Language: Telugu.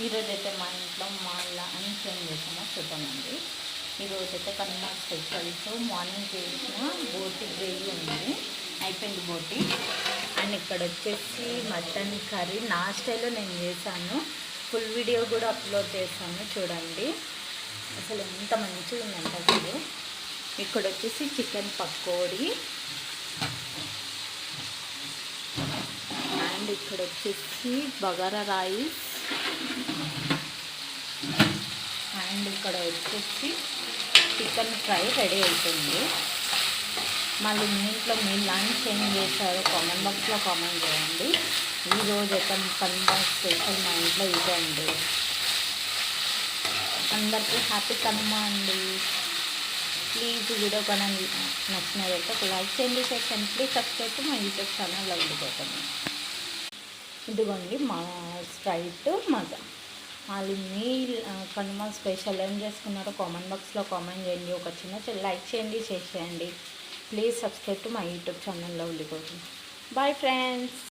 ఈరోజైతే మా ఇంట్లో అన్ని చేంజ్ చేసామో చూద్దామండి. ఈరోజైతే కనుమ స్పెషల్స్ మార్నింగ్ చేసిన బోటి గ్రేవీ ఉంది, అయిపోయింది బోటి. అండ్ ఇక్కడ వచ్చేసి మటన్ కర్రీ నా స్టైల్లో నేను చేశాను, ఫుల్ వీడియో కూడా అప్లోడ్ చేశాను చూడండి. అసలు ఎంత మంచిగా ఉందంటే అసలు. ఇక్కడ వచ్చేసి చికెన్ పకోడీ, అండ్ ఇక్కడ వచ్చేసి బగారా రైస్, అండ్ ఇక్కడ వచ్చేసి చికెన్ ఫ్రై రెడీ అవుతుంది. మళ్ళీ మీ ఇంట్లో మీరు లంచ్ ఏం చేశారో కామెంట్ బాక్స్లో కామెంట్ చేయండి. ఈరోజు అయితే కనుమ స్పెషల్ మా ఇంట్లో ఇదే అండి. అందరికీ హ్యాపీ కనుమ అండి. ప్లీజ్ వీడియో కన్నా నచ్చినదైతే ఒక లైక్ చేయండి, షేర్ చేయండి. Please subscribe to my YouTube channel ఉండిపోతుంది. ఇదిగోండి మా స్ట్రైట్ మజా. వాళ్ళు మీ కనుమ స్పెషల్ ఏం చేసుకున్నారో కామెంట్ బాక్స్లో కామెంట్ చేయండి. ఒక చిన్న లైక్ చేయండి, షేర్ చేయండి. Please subscribe to my YouTube ఛానల్లో ఉండిపోతుంది. Bye friends.